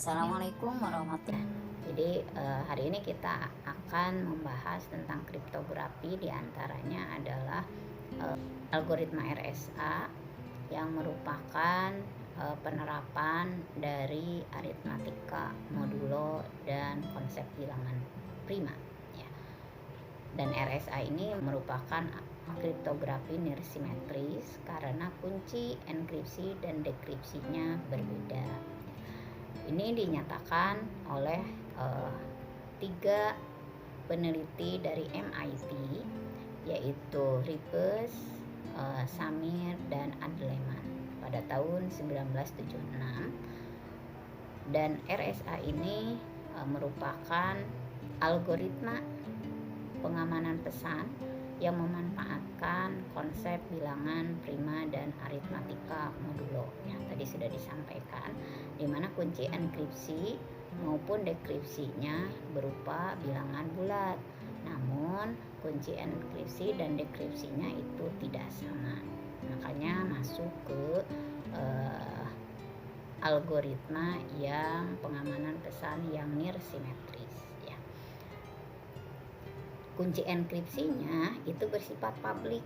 Assalamualaikum warahmatullahi wabarakatuh. Jadi hari ini kita akan membahas tentang kriptografi, diantaranya adalah algoritma RSA yang merupakan penerapan dari aritmatika modulo dan konsep bilangan prima. Ya. Dan RSA ini merupakan kriptografi nirsimetris karena kunci enkripsi dan dekripsinya berbeda. Ini dinyatakan oleh 3 peneliti dari MIT, yaitu Rippes, Samir, dan Adleman pada tahun 1976. Dan RSA ini merupakan algoritma pengamanan pesan yang memanfaatkan konsep bilangan prima dan aritmatika modulo yang tadi sudah disampaikan, di mana kunci enkripsi maupun dekripsinya berupa bilangan bulat. Namun kunci enkripsi dan dekripsinya itu tidak sama. Makanya masuk ke algoritma yang pengamanan pesan yang nirsimetris. Kunci enkripsinya itu bersifat publik,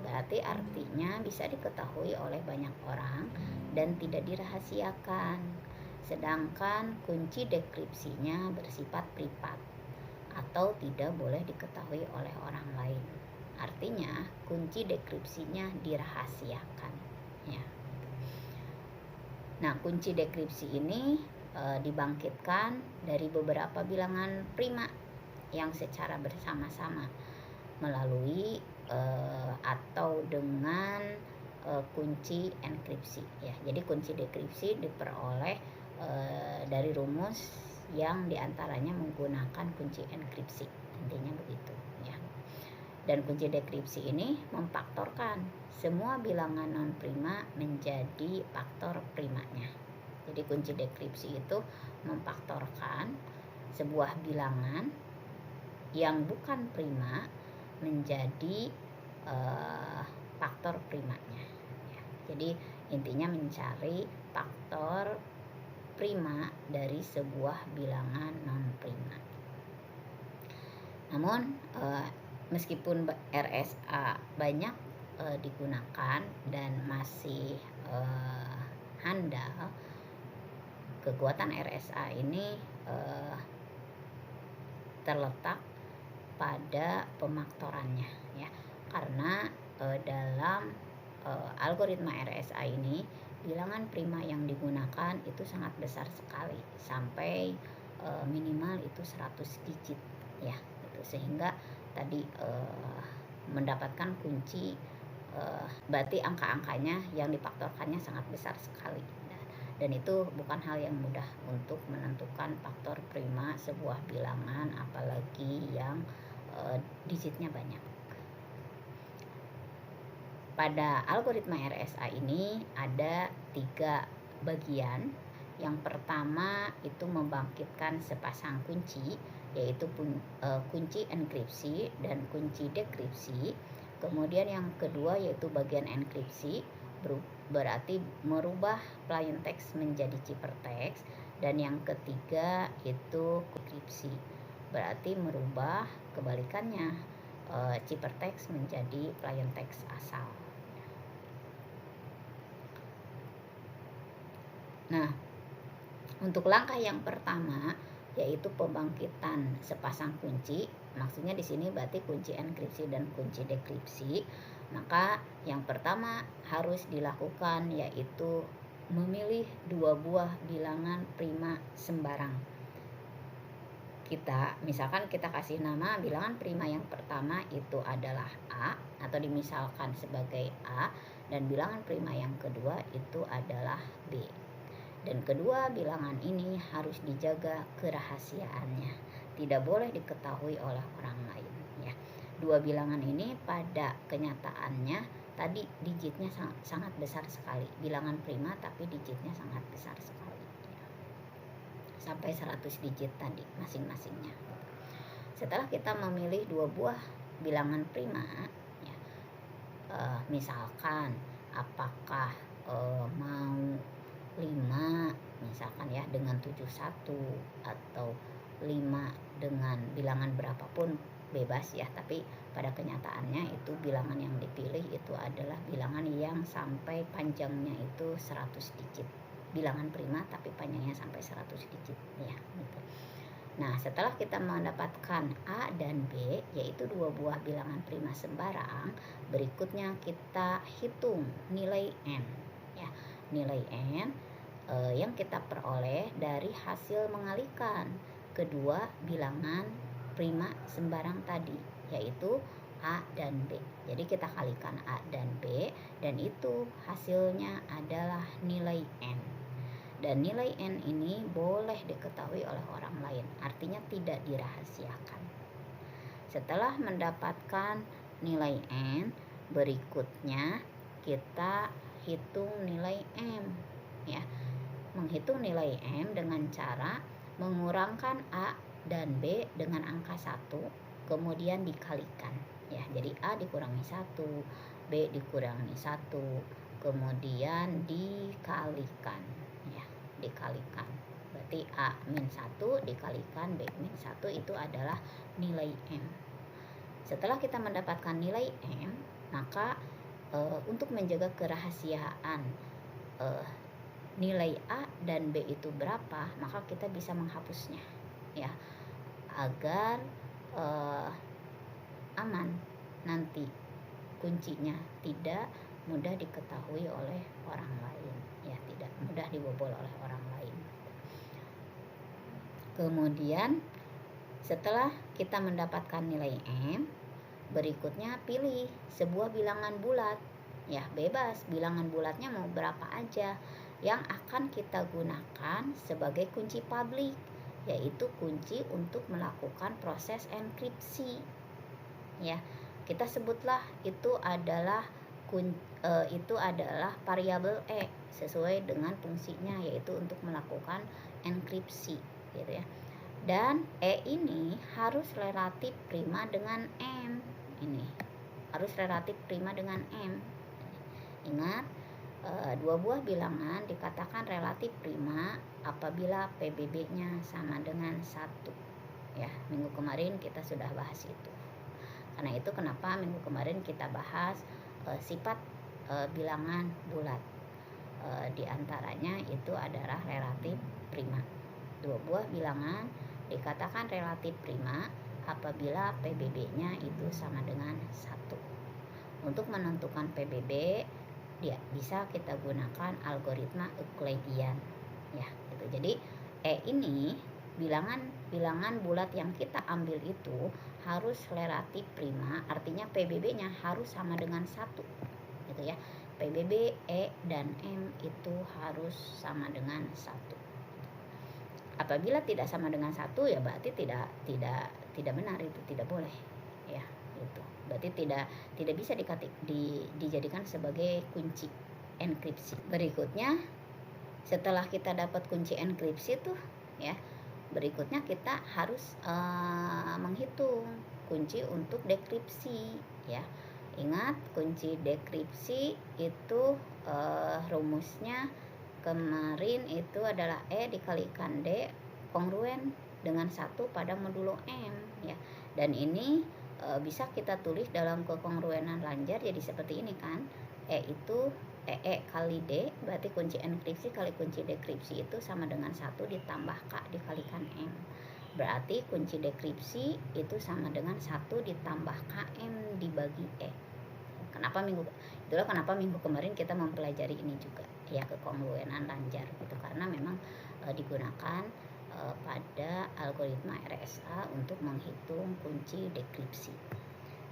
berarti artinya bisa diketahui oleh banyak orang dan tidak dirahasiakan. Sedangkan kunci dekripsinya bersifat privat atau tidak boleh diketahui oleh orang lain. Artinya kunci dekripsinya dirahasiakan. Ya. Nah, kunci dekripsi ini dibangkitkan dari beberapa bilangan prima yang secara bersama-sama melalui atau dengan kunci enkripsi. Ya, jadi kunci dekripsi diperoleh dari rumus yang diantaranya menggunakan kunci enkripsi. Intinya begitu. Ya. Dan kunci dekripsi ini memfaktorkan semua bilangan non prima menjadi faktor primanya. Jadi kunci dekripsi itu memfaktorkan sebuah bilangan yang bukan prima menjadi faktor primanya. Ya, jadi intinya mencari faktor prima dari sebuah bilangan non prima. Namun meskipun RSA banyak digunakan dan masih handal, kekuatan RSA ini terletak pada pemaktorannya, ya, karena dalam algoritma RSA ini bilangan prima yang digunakan itu sangat besar sekali, sampai minimal itu 100 digit, ya, gitu. Sehingga tadi mendapatkan kunci, berarti angka-angkanya yang difaktorkannya sangat besar sekali. Dan itu bukan hal yang mudah untuk menentukan faktor prima sebuah bilangan, apalagi yang digitnya banyak. Pada algoritma RSA ini ada 3 bagian. Yang pertama itu membangkitkan sepasang kunci, yaitu kunci enkripsi dan kunci dekripsi. Kemudian yang kedua yaitu bagian enkripsi, berarti merubah plain text menjadi ciphertext. Dan yang ketiga itu dekripsi, berarti merubah kebalikannya, ciphertext menjadi plain text asal. Nah, untuk langkah yang pertama yaitu pembangkitan sepasang kunci, maksudnya di sini berarti kunci enkripsi dan kunci dekripsi. Maka yang pertama harus dilakukan yaitu memilih 2 buah bilangan prima sembarang. Misalkan kita kasih nama bilangan prima yang pertama itu adalah A, atau dimisalkan sebagai A, dan bilangan prima yang kedua itu adalah B. Dan kedua bilangan ini harus dijaga kerahasiaannya, tidak boleh diketahui oleh orang lain, ya. 2 bilangan ini pada kenyataannya tadi digitnya sangat besar sekali, bilangan prima tapi digitnya sangat besar sekali, ya. Sampai 100 digit tadi masing-masingnya. Setelah kita memilih 2 buah bilangan prima, ya, misalkan apakah mau 5 misalkan ya dengan 71 atau 5 dengan bilangan berapapun bebas ya, tapi pada kenyataannya itu bilangan yang dipilih itu adalah bilangan yang sampai panjangnya itu 100 digit. Bilangan prima tapi panjangnya sampai 100 digit ya gitu. Nah, setelah kita mendapatkan A dan B, yaitu dua buah bilangan prima sembarang, berikutnya kita hitung nilai N. Ya, nilai N yang kita peroleh dari hasil mengalihkan kedua bilangan prima sembarang tadi, yaitu A dan B. Jadi kita kalikan A dan B, dan itu hasilnya adalah nilai N. Dan nilai N ini boleh diketahui oleh orang lain, artinya tidak dirahasiakan. Setelah mendapatkan nilai N, berikutnya kita hitung nilai M ya. Menghitung nilai M dengan cara mengurangkan A dan B dengan angka 1, kemudian dikalikan ya. Jadi A dikurangi 1, B dikurangi 1, kemudian dikalikan ya, dikalikan. Berarti A min 1 dikalikan B min 1 itu adalah nilai M. Setelah kita mendapatkan nilai M, maka untuk menjaga kerahasiaan nilai A dan B itu berapa, maka kita bisa menghapusnya ya, agar aman nanti kuncinya tidak mudah diketahui oleh orang lain ya, tidak mudah dibobol oleh orang lain. Kemudian setelah kita mendapatkan nilai M, berikutnya pilih sebuah bilangan bulat ya, bebas bilangan bulatnya mau berapa aja yang akan kita gunakan sebagai kunci publik, yaitu kunci untuk melakukan proses enkripsi ya. Kita sebutlah itu adalah variabel E sesuai dengan fungsinya, yaitu untuk melakukan enkripsi gitu ya. Dan E ini harus relatif prima dengan M. Ini harus relatif prima dengan M. Ingat, dua buah bilangan dikatakan relatif prima apabila PBB-nya sama dengan 1 ya. Minggu kemarin kita sudah bahas itu. Karena itu kenapa minggu kemarin kita bahas sifat bilangan bulat. Di antaranya itu adalah relatif prima. Dua buah bilangan dikatakan relatif prima apabila PBB-nya itu sama dengan 1. Untuk menentukan PBB bisa kita gunakan algoritma Euclidean ya gitu. Jadi ini bilangan bulat yang kita ambil itu harus relatif prima, artinya PBB-nya harus sama dengan 1 gitu ya. PBB E dan M itu harus sama dengan 1. Apabila tidak sama dengan 1 ya berarti tidak benar, itu tidak boleh ya itu. Berarti tidak bisa dijadikan sebagai kunci enkripsi. Berikutnya setelah kita dapat kunci enkripsi tuh ya, berikutnya kita harus menghitung kunci untuk dekripsi ya. Ingat, kunci dekripsi itu rumusnya kemarin itu adalah E dikalikan D kongruen dengan 1 pada modulo M ya. Dan ini bisa kita tulis dalam kekongruenan Lanjar jadi seperti ini kan. E itu E kali D, berarti kunci enkripsi kali kunci dekripsi itu sama dengan 1 ditambah K dikalikan M. Berarti kunci dekripsi itu sama dengan 1 ditambah KM dibagi E. Itulah kenapa minggu kemarin kita mempelajari ini juga ya, kekongruenan Lanjar gitu, karena memang digunakan pada algoritma RSA untuk menghitung kunci dekripsi.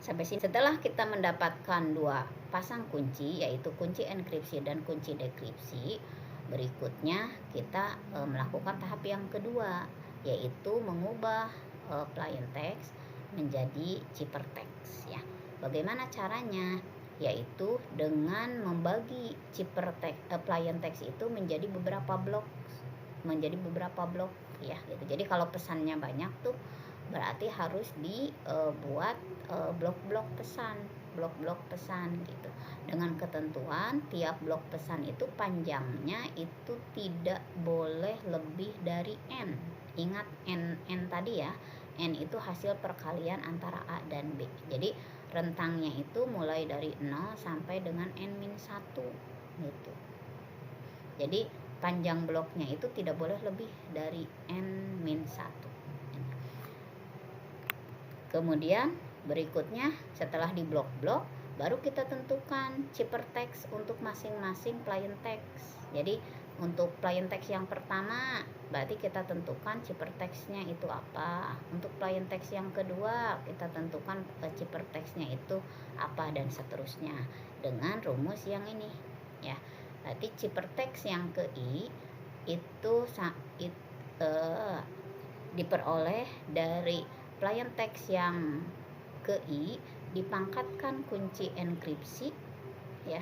Sampai sini, setelah kita mendapatkan dua pasang kunci, yaitu kunci enkripsi dan kunci dekripsi, berikutnya kita melakukan tahap yang kedua, yaitu mengubah plain text menjadi ciphertext ya. Bagaimana caranya? Yaitu dengan membagi plain text itu menjadi beberapa blok ya gitu. Jadi kalau pesannya banyak tuh berarti harus dibuat blok-blok pesan blok-blok pesan gitu. Dengan ketentuan tiap blok pesan itu panjangnya itu tidak boleh lebih dari N. Ingat N tadi ya. N itu hasil perkalian antara A dan B. Jadi rentangnya itu mulai dari 0 sampai dengan N-1 gitu. Jadi panjang bloknya itu tidak boleh lebih dari N-1. Kemudian berikutnya setelah di blok-blok baru kita tentukan ciphertext untuk masing-masing plain text. Jadi untuk plain text yang pertama berarti kita tentukan ciphertextnya itu apa. Untuk plain text yang kedua kita tentukan ciphertextnya itu apa, dan seterusnya dengan rumus yang ini ya. Berarti ciphertext yang ke I itu diperoleh dari plain text yang ke I dipangkatkan kunci enkripsi ya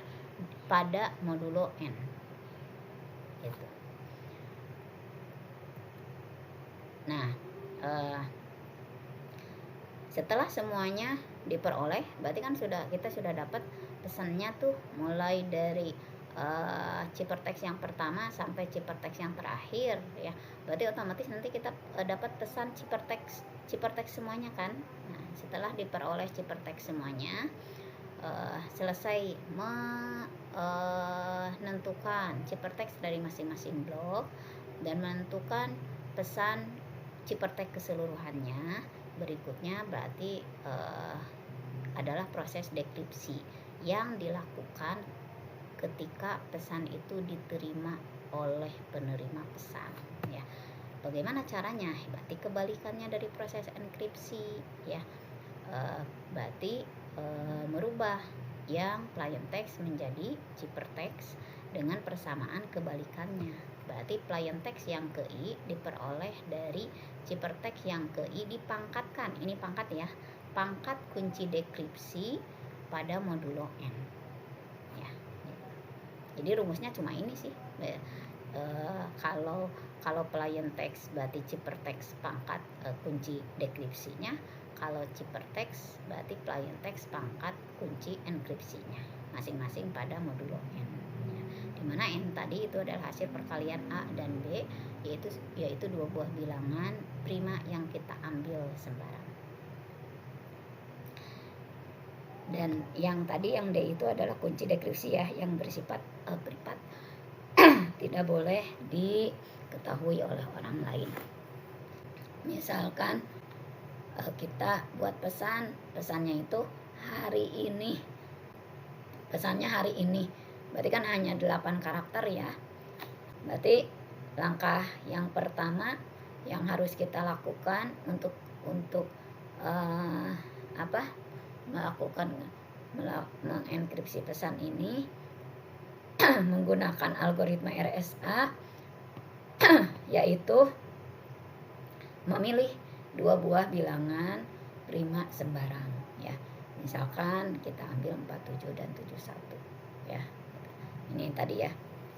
pada modulo N gitu. Nah setelah semuanya diperoleh berarti kan kita sudah dapat pesannya tuh mulai dari ciphertext yang pertama sampai ciphertext yang terakhir ya. Berarti otomatis nanti kita dapat pesan ciphertext semuanya kan. Nah, setelah diperoleh ciphertext semuanya, selesai menentukan ciphertext dari masing-masing blok dan menentukan pesan ciphertext keseluruhannya, berikutnya berarti adalah proses dekripsi yang dilakukan ketika pesan itu diterima oleh penerima pesan ya. Bagaimana caranya? Berarti kebalikannya dari proses enkripsi ya. Berarti merubah yang plain text menjadi ciphertext dengan persamaan kebalikannya. Berarti plain text yang ke I diperoleh dari ciphertext yang ke I dipangkatkan. Ini pangkat ya. Pangkat kunci dekripsi pada modulo N. Ya. Jadi rumusnya cuma ini sih. Kalau plain text berarti ciphertext pangkat kunci dekripsinya. Kalau ciphertext berarti plain text pangkat kunci enkripsinya masing-masing pada modulo N ya. Dimana N tadi itu adalah hasil perkalian A dan B, yaitu dua buah bilangan prima yang kita ambil sembarang. Dan yang tadi yang D itu adalah kunci dekripsi ya, yang bersifat privat tidak boleh diketahui oleh orang lain. Misalkan kita buat pesannya itu hari ini, pesannya hari ini, berarti kan hanya 8 karakter ya. Berarti langkah yang pertama yang harus kita lakukan untuk mengenkripsi pesan ini menggunakan algoritma RSA yaitu memilih dua buah bilangan prima sembarang ya. Misalkan kita ambil 47 dan 71 ya. Ini tadi ya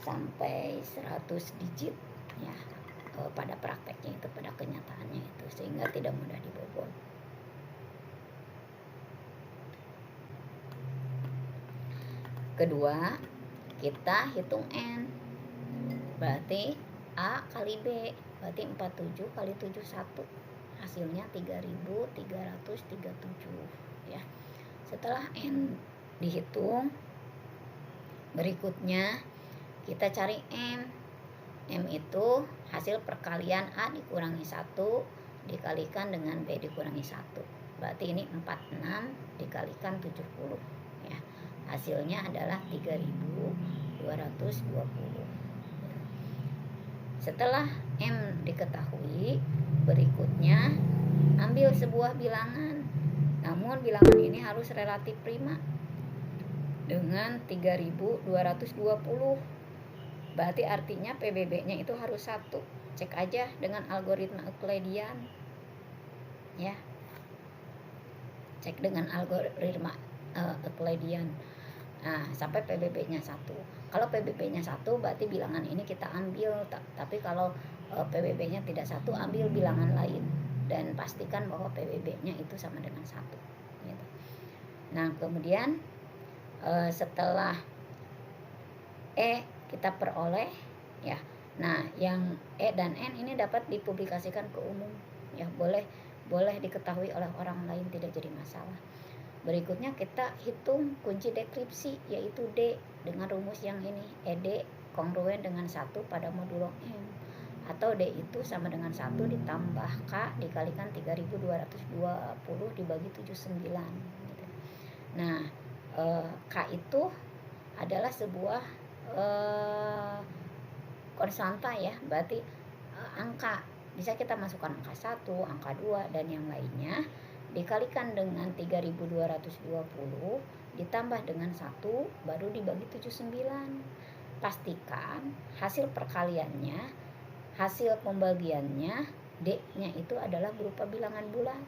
sampai 100 digit ya pada prakteknya itu, pada kenyataannya itu, sehingga tidak mudah dibobol. Kedua, kita hitung N. Berarti A kali B, berarti 47 kali 71. Hasilnya 3337 ya. Setelah N dihitung, berikutnya kita cari M. M itu hasil perkalian A dikurangi 1 dikalikan dengan B dikurangi 1. Berarti ini 46 dikalikan 70 ya. Hasilnya adalah 3220. Setelah M diketahui, berikutnya ambil sebuah bilangan. Namun bilangan ini harus relatif prima dengan 3220. Berarti artinya PBB-nya itu harus 1. Cek aja dengan algoritma Euclidean. Ya. Cek dengan algoritma Euclidean. Nah, sampai PBB-nya 1. Kalau PBB-nya 1 berarti bilangan ini kita ambil. Tapi kalau PBB-nya tidak 1, ambil bilangan lain dan pastikan bahwa PBB-nya itu sama dengan 1 gitu. Nah, kemudian setelah E kita peroleh ya. Nah, yang E dan N ini dapat dipublikasikan ke umum ya, boleh diketahui oleh orang lain, tidak jadi masalah. Berikutnya kita hitung kunci dekripsi, yaitu D dengan rumus yang ini. ED kongruen dengan 1 pada modulo M, atau D itu sama dengan 1 ditambah K dikalikan 3220 dibagi 79 gitu. Nah, K itu adalah sebuah konstanta ya, berarti angka. Bisa kita masukkan angka 1, angka 2, dan yang lainnya, dikalikan dengan 3220 ditambah dengan 1 baru dibagi 79. Pastikan hasil perkaliannya, hasil pembagiannya, D-nya itu adalah berupa bilangan bulat.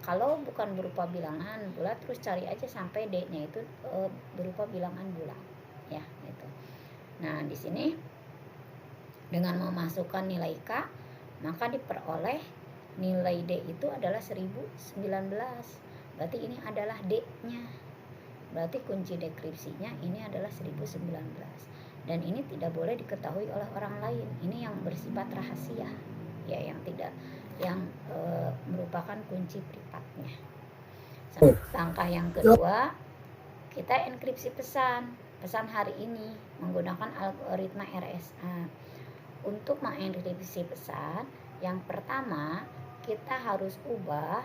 Kalau bukan berupa bilangan bulat, terus cari aja sampai D-nya itu berupa bilangan bulat ya gitu. Nah, di sini dengan memasukkan nilai K, maka diperoleh nilai D itu adalah 1019. Berarti ini adalah D-nya. Berarti kunci dekripsinya ini adalah 1019. Dan ini tidak boleh diketahui oleh orang lain. Ini yang bersifat rahasia. Ya, yang merupakan kunci privatnya. Langkah yang kedua, kita enkripsi pesan hari ini menggunakan algoritma RSA. Untuk mengenkripsi pesan, yang pertama kita harus ubah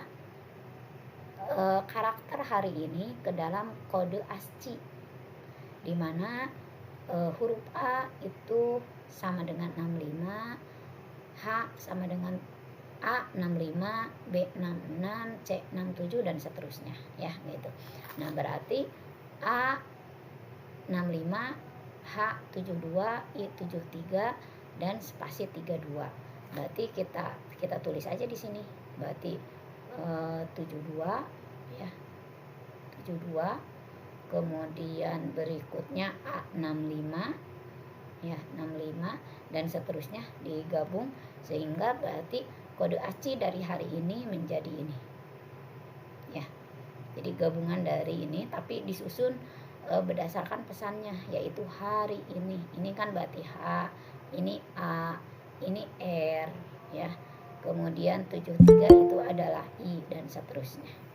karakter hari ini ke dalam kode ASCII, di mana huruf A itu sama dengan 65, H sama dengan A 65, B 66, C 67, dan seterusnya ya gitu. Nah, berarti A 65, H 72, I 73, dan spasi 32. Berarti kita tulis aja di sini. Berarti 72 ya. 72. Kemudian berikutnya A65 ya, 65, dan seterusnya digabung sehingga berarti kode ASCII dari hari ini menjadi ini. Ya. Jadi gabungan dari ini tapi disusun berdasarkan pesannya, yaitu hari ini. Ini kan berarti H, ini A, ini R ya. Kemudian 73 itu adalah I, dan seterusnya.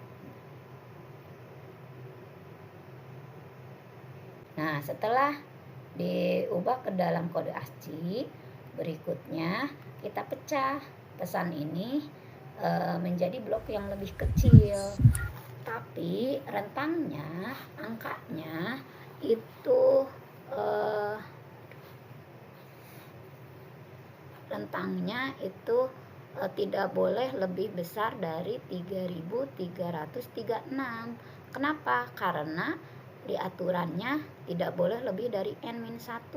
Nah, setelah diubah ke dalam kode ASCII, berikutnya kita pecah pesan ini menjadi blok yang lebih kecil. Tapi rentangnya, angkanya itu tidak boleh lebih besar dari 3336. Kenapa? Karena di aturannya tidak boleh lebih dari N-1.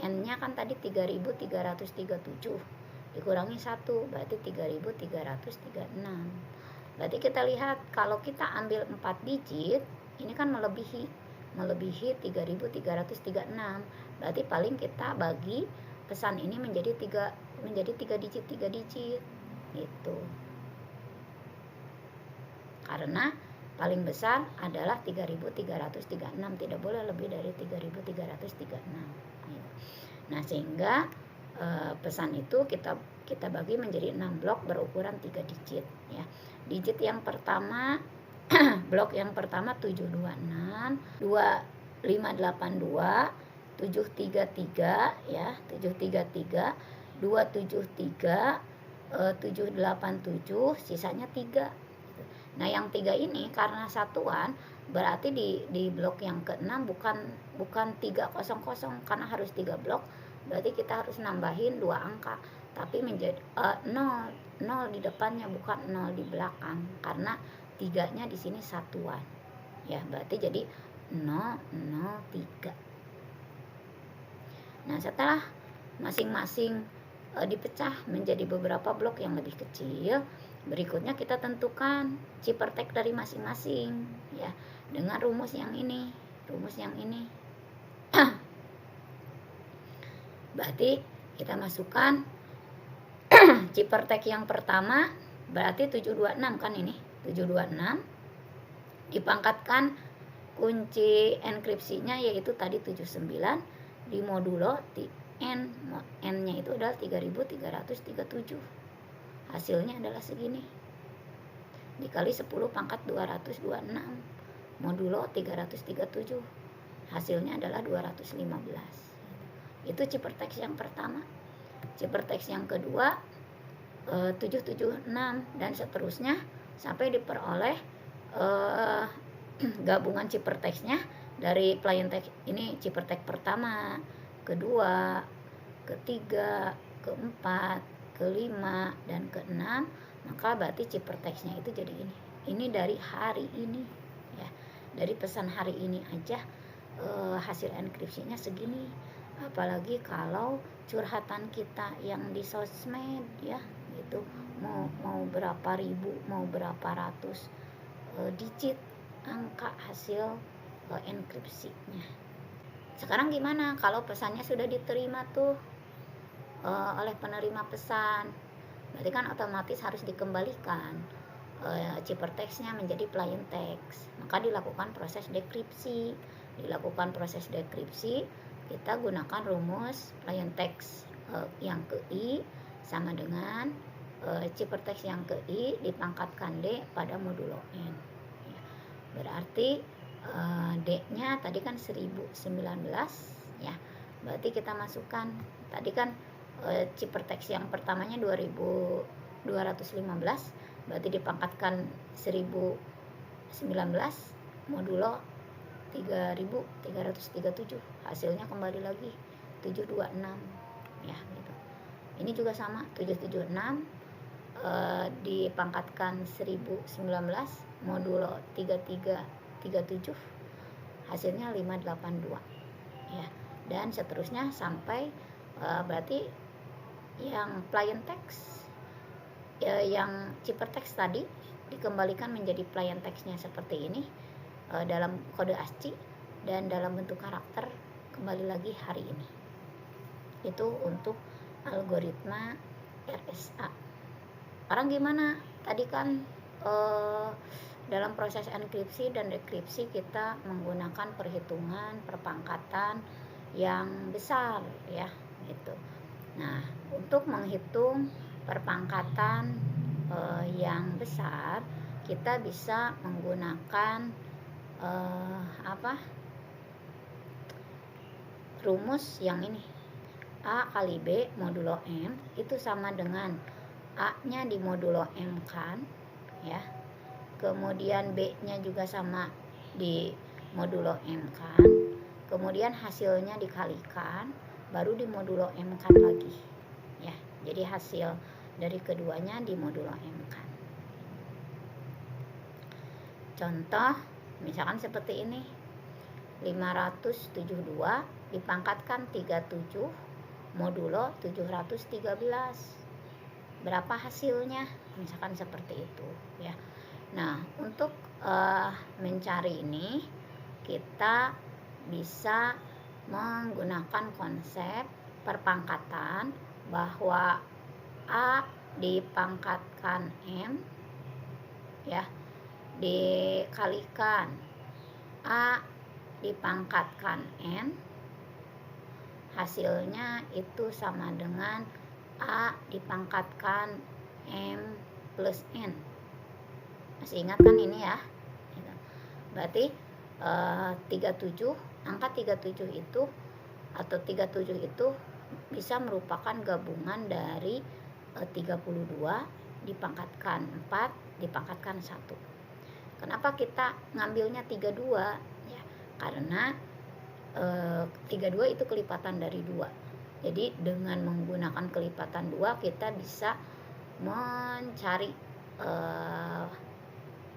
N-nya kan tadi 3337 dikurangi 1 berarti 3336. Berarti kita lihat kalau kita ambil 4 digit, ini kan melebihi 3336. Berarti paling kita bagi pesan ini menjadi 3 digit gitu. Karena paling besar adalah 3336, tidak boleh lebih dari 3336. Nah, sehingga pesan itu kita bagi menjadi 6 blok berukuran 3 digit ya. Digit yang pertama blok yang pertama 726, 2582, 733 ya, 733, 273, 787, sisanya 3. Nah, yang 3 ini karena satuan berarti di blok yang ke-6 bukan 300 karena harus 3 blok. Berarti kita harus nambahin 2 angka, tapi menjadi 0 di depannya, bukan 0 di belakang, karena 3-nya di sini satuan. Ya, berarti jadi 003. Nah, setelah masing-masing dipecah menjadi beberapa blok yang lebih kecil, berikutnya kita tentukan cipertek dari masing-masing ya dengan rumus yang ini. Berarti kita masukkan cipertek yang pertama berarti 726 kan ini. 726 dipangkatkan kunci enkripsinya yaitu tadi 79 di modulo n-nya itu adalah 3337. Hasilnya adalah segini. Dikali 10 pangkat 226 modulo 337. Hasilnya adalah 215. Itu ciphertext yang pertama. Ciphertext yang kedua 776 dan seterusnya sampai diperoleh gabungan ciphertextnya dari plain text ini, ciphertext pertama, kedua, ketiga, keempat, kelima, dan keenam. Maka berarti ciphertextnya itu jadi ini. Ini dari hari ini ya. Dari pesan hari ini aja hasil enkripsinya segini. Apalagi kalau curhatan kita yang di sosmed ya, gitu, mau berapa ribu, mau berapa ratus digit angka hasil enkripsinya. Sekarang gimana kalau pesannya sudah diterima tuh oleh penerima pesan? Berarti kan otomatis harus dikembalikan ciphertextnya menjadi plain text. Maka dilakukan proses dekripsi. Kita gunakan rumus plain text yang ke I sama dengan ciphertext yang ke I dipangkatkan D pada modulo N. Berarti D-nya tadi kan 1019 ya. Berarti kita masukkan tadi kan ciphertext yang pertamanya 2215, berarti dipangkatkan 1019 modulo 3337. Hasilnya kembali lagi 726 ya gitu. Ini juga sama 776 dipangkatkan 1019 modulo 3337, hasilnya 582 ya. Dan seterusnya sampai berarti yang plain text yang ciphertext tadi dikembalikan menjadi plain textnya seperti ini dalam kode ASCII dan dalam bentuk karakter kembali lagi hari ini. Itu untuk algoritma RSA. Sekarang gimana? Tadi kan dalam proses enkripsi dan dekripsi kita menggunakan perhitungan perpangkatan yang besar ya gitu. Nah, untuk menghitung perpangkatan yang besar kita bisa menggunakan rumus yang ini. A kali B modulo M itu sama dengan A-nya di modulo M kan ya. Kemudian B-nya juga sama di modulo M kan. Kemudian hasilnya dikalikan baru di modulo M kan lagi ya. Jadi hasil dari keduanya di modulo M kan. Contoh misalkan seperti ini, 572 dipangkatkan 37 modulo 713. Berapa hasilnya? Misalkan seperti itu ya. Nah, untuk mencari ini kita bisa menggunakan konsep perpangkatan bahwa A dipangkatkan M ya dikalikan A dipangkatkan N, hasilnya itu sama dengan A dipangkatkan M plus N. Masih ingat kan ini ya? Berarti 37, angka 37 itu atau 37 itu bisa merupakan gabungan dari 32 dipangkatkan 4 dipangkatkan 1. Kenapa kita ngambilnya 32? Ya, karena 32 itu kelipatan dari 2. Jadi dengan menggunakan kelipatan 2 kita bisa mencari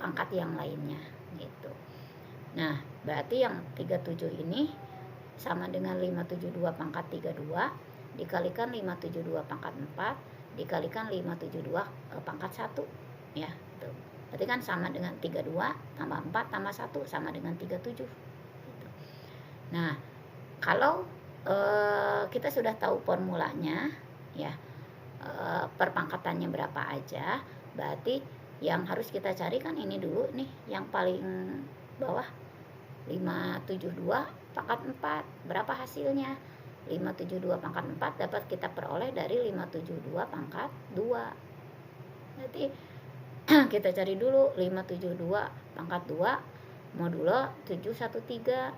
pangkat yang lainnya gitu. Nah, berarti yang 37 ini sama dengan 572 pangkat 32 dikalikan 572 pangkat 4 dikalikan 572 pangkat 1 ya. Gitu. Berarti kan sama dengan 32 tambah 4 tambah 1 sama dengan 37 gitu. Nah, kalau kita sudah tahu formulanya ya, perpangkatannya berapa aja, berarti Yang harus kita cari kan ini dulu nih, yang paling bawah 572 pangkat 4. Berapa hasilnya? 572 pangkat 4 dapat kita peroleh dari 572 pangkat 2. Berarti kita cari dulu 572 pangkat 2 modulo 713.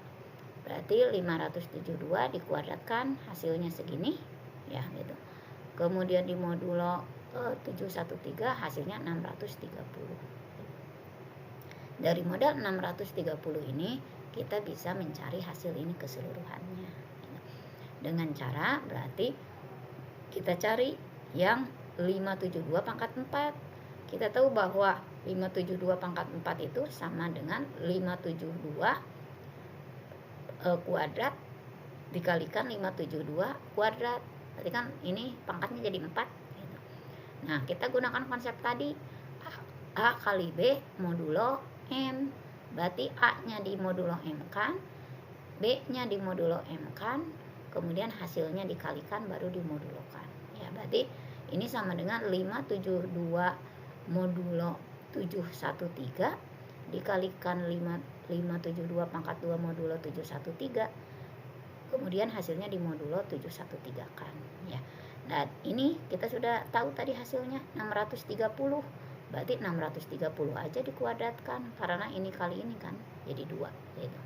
Berarti 572 dikuadratkan hasilnya segini ya gitu. Kemudian di modulo 713 hasilnya 630. Dari modal 630 ini kita bisa mencari hasil ini keseluruhannya dengan cara berarti kita cari yang 572 pangkat 4. Kita tahu bahwa 572 pangkat 4 itu sama dengan 572 kuadrat dikalikan 572 kuadrat. Berarti kan ini pangkatnya jadi 4 gitu. Nah, kita gunakan konsep tadi A kali B modulo M. Berarti A-nya di modulo M kan, B-nya di modulo M kan, kemudian hasilnya dikalikan baru dimodulokan. Ya, berarti ini sama dengan 572 modulo 713 dikalikan 572 pangkat 2 modulo 713. Kemudian hasilnya di modulo 713 kan ya. Dan ini kita sudah tahu tadi hasilnya 630. Berarti 630 aja dikuadratkan karena ini kali ini kan jadi 2 gitu.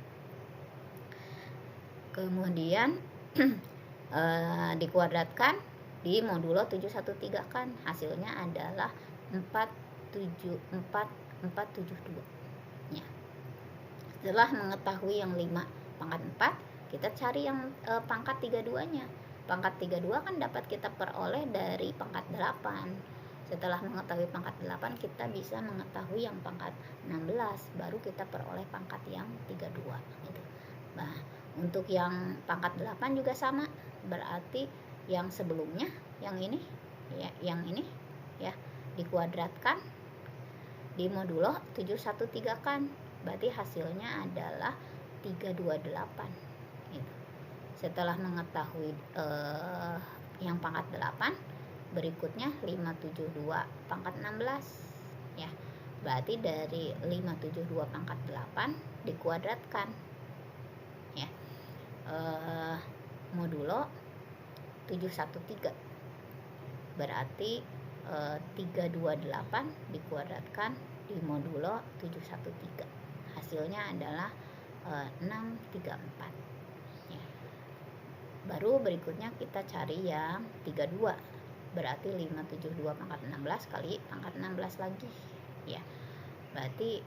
Kemudian dikuadratkan di modulo 713 kan hasilnya adalah 472 ya. Setelah mengetahui yang 5 pangkat 4, kita cari yang pangkat 32-nya. Pangkat 32 kan dapat kita peroleh dari pangkat 8. Setelah mengetahui pangkat 8, kita bisa mengetahui yang pangkat 16, baru kita peroleh pangkat yang 32 gitu. Nah, untuk yang pangkat 8 juga sama. Berarti yang sebelumnya, yang ini ya, yang ini ya dikuadratkan di modulo 713 kan. Berarti hasilnya adalah 328 gitu. Setelah mengetahui yang pangkat 8, berikutnya 572 pangkat 16 ya. Berarti dari 572 pangkat 8 dikuadratkan ya. Modulo 713. Berarti 328 dikuadratkan di modulo 713. Hasilnya adalah 634 ya. Baru berikutnya kita cari yang 32. Berarti 572 pangkat 16 kali pangkat 16 lagi ya. Berarti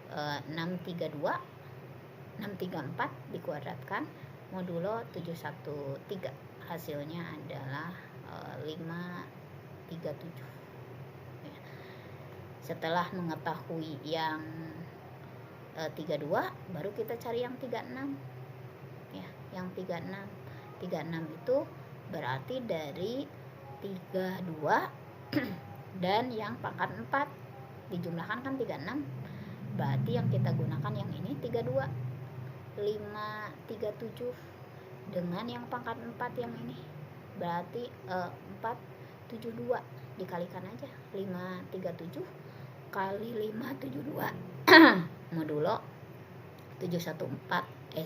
634 dikuadratkan modulo 713. Hasilnya adalah 537 ya. Setelah mengetahui yang 32, baru kita cari yang 36 ya. Yang 36 itu berarti dari 32 dan yang pangkat 4 dijumlahkan kan 36. Berarti yang kita gunakan yang ini 32. 537 dengan yang pangkat 4 yang ini. Berarti 472 dikalikan aja. 537 kali 572 modulo 713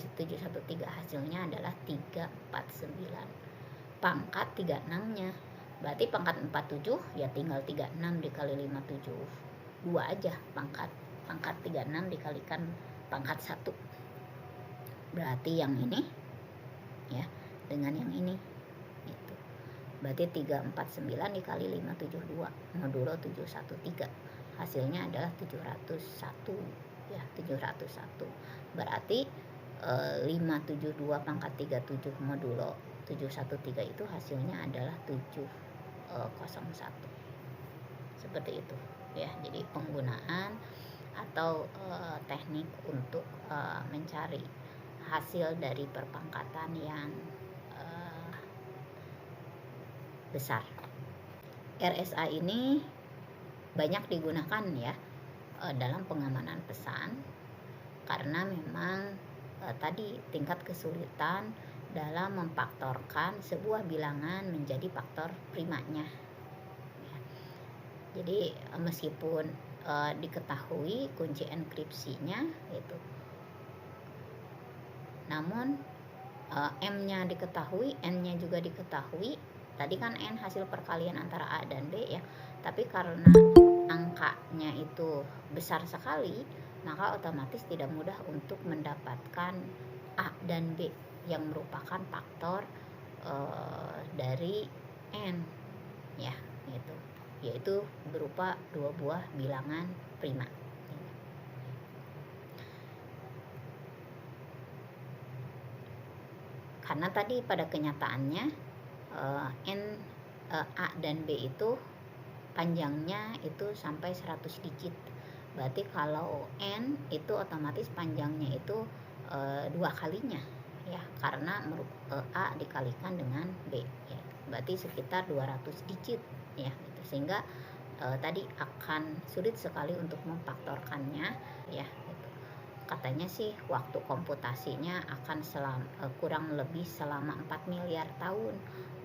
hasilnya adalah 349. Pangkat 36-nya. Berarti pangkat 47 ya tinggal 36 dikali 572 aja pangkat 36 dikalikan pangkat 1. Berarti yang ini ya dengan yang ini gitu. Berarti 349 dikali 572 modulo 713 hasilnya adalah 701 ya, 701. Berarti 572 pangkat 37 modulo 713 itu hasilnya adalah 701. Seperti itu ya. Jadi penggunaan atau teknik untuk mencari hasil dari perpangkatan yang besar. RSA ini banyak digunakan ya dalam pengamanan pesan karena memang tadi tingkat kesulitan dalam memfaktorkan sebuah bilangan menjadi faktor primanya ya. Jadi meskipun diketahui kunci enkripsinya itu. Namun M-nya diketahui, N-nya juga diketahui. Tadi kan N hasil perkalian antara A dan B ya. Tapi karena angkanya itu besar sekali, maka otomatis tidak mudah untuk mendapatkan A dan B yang merupakan faktor dari N ya, gitu. Yaitu berupa dua buah bilangan prima. Karena tadi pada kenyataannya A dan B itu panjangnya itu sampai 100 digit. Berarti kalau N itu otomatis panjangnya itu 2 kalinya ya, karena A dikalikan dengan B ya. Berarti sekitar 200 digit ya gitu. Sehingga tadi akan sulit sekali untuk memfaktorkannya ya gitu. Katanya sih waktu komputasinya akan kurang lebih selama 4 miliar tahun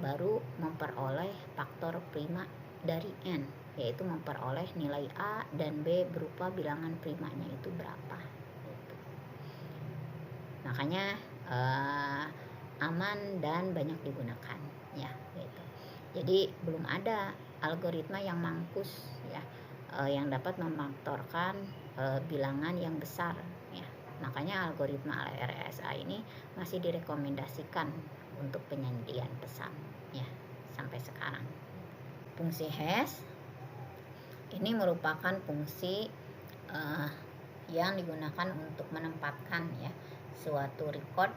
baru memperoleh faktor prima dari N, yaitu memperoleh nilai A dan B berupa bilangan primanya itu berapa gitu. Makanya aman dan banyak digunakan ya gitu. Jadi belum ada algoritma yang mampus ya yang dapat memfaktorkan bilangan yang besar ya. Makanya algoritma RSA ini masih direkomendasikan untuk penyandian pesan ya sampai sekarang. Fungsi hash ini merupakan fungsi yang digunakan untuk menempatkan ya suatu record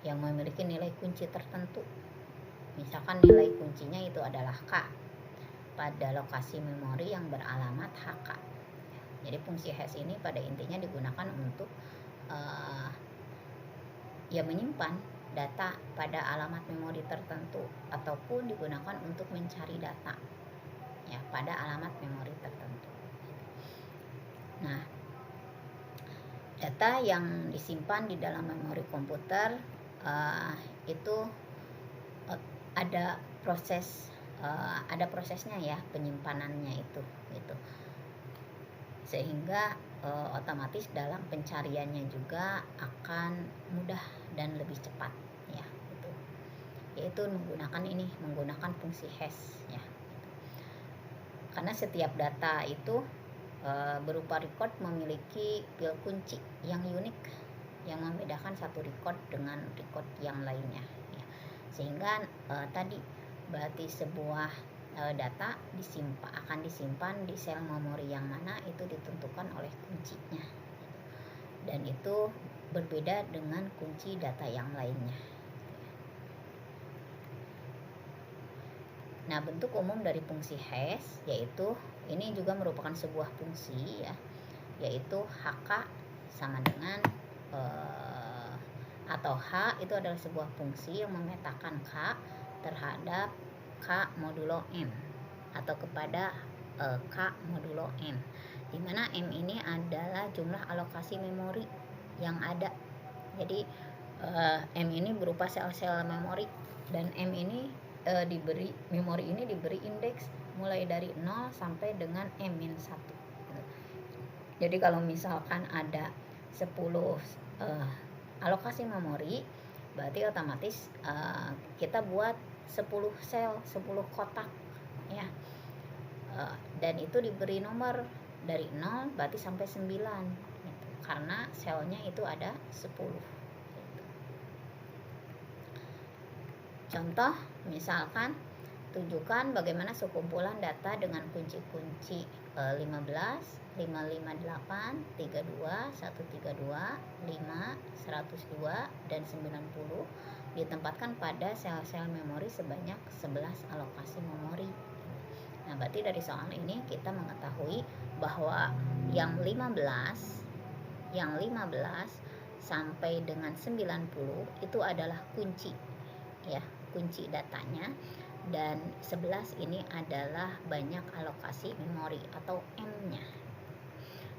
yang memiliki nilai kunci tertentu. Misalkan nilai kuncinya itu adalah K pada lokasi memori yang beralamat HK. Jadi fungsi hash ini pada intinya digunakan untuk ya menyimpan data pada alamat memori tertentu ataupun digunakan untuk mencari data ya pada alamat memori tertentu. Nah, data yang disimpan di dalam memori komputer itu ada prosesnya ya penyimpanannya itu gitu. Sehingga otomatis dalam pencariannya juga akan mudah dan lebih cepat ya gitu. Yaitu menggunakan fungsi hash ya gitu. Karena setiap data itu berupa record memiliki pil kunci yang unik yang membedakan satu record dengan record yang lainnya ya. Sehingga tadi berarti sebuah data akan disimpan di sel memori yang mana itu ditentukan oleh kuncinya gitu. Dan itu berbeda dengan kunci data yang lainnya. Nah, bentuk umum dari fungsi hash yaitu ini juga merupakan sebuah fungsi ya, yaitu HK sama dengan atau H itu adalah sebuah fungsi yang memetakan K terhadap K modulo M atau kepada K modulo M, di mana M ini adalah jumlah alokasi memori yang ada. Jadi M ini berupa sel-sel memori dan M ini memori ini diberi indeks mulai dari 0 sampai dengan M-1. Jadi kalau misalkan ada 10 alokasi memori, berarti otomatis kita buat 10 sel, 10 kotak ya. Dan itu diberi nomor dari 0 berarti sampai 9 gitu. Karena selnya itu ada 10 gitu. Contoh misalkan tunjukkan bagaimana sekumpulan data dengan kunci-kunci 15, 558, 32, 132, 5, 102 dan 90 ditempatkan pada sel-sel memori sebanyak 11 alokasi memori. Nah, berarti dari soal ini kita mengetahui bahwa yang 15 sampai dengan 90 itu adalah kunci ya, kunci datanya, dan 11 ini adalah banyak alokasi memori atau M-nya.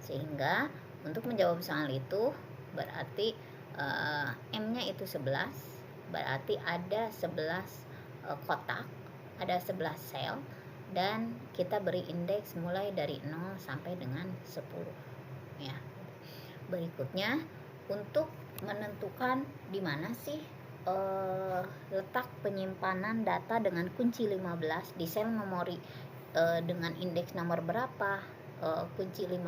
Sehingga untuk menjawab soal itu berarti M-nya itu 11, berarti ada 11 kotak, ada 11 sel dan kita beri indeks mulai dari 0 sampai dengan 10 ya. Berikutnya, untuk menentukan di mana sih letak penyimpanan data dengan kunci 15 di sel memori dengan indeks nomor berapa kunci 15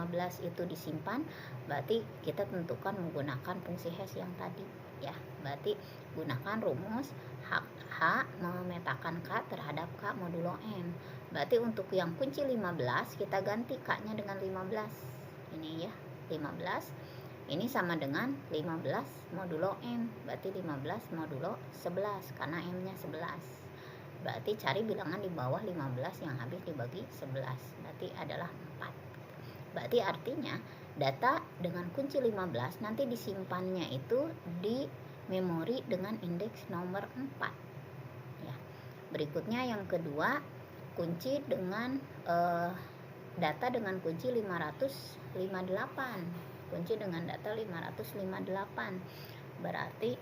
itu disimpan, berarti kita tentukan menggunakan fungsi hash yang tadi ya. Berarti gunakan rumus H memetakan K terhadap K modulo N. Berarti untuk yang kunci 15 kita ganti K-nya dengan 15. Ini ya, 15. Ini sama dengan 15 modulo N. Berarti 15 modulo 11 karena M-nya 11. Berarti cari bilangan di bawah 15 yang habis dibagi 11. Berarti adalah 4. Berarti artinya data dengan kunci 15 nanti disimpannya itu di memori dengan indeks nomor 4 ya. Berikutnya yang kedua, kunci dengan data dengan kunci 558. Kunci dengan data 558. Berarti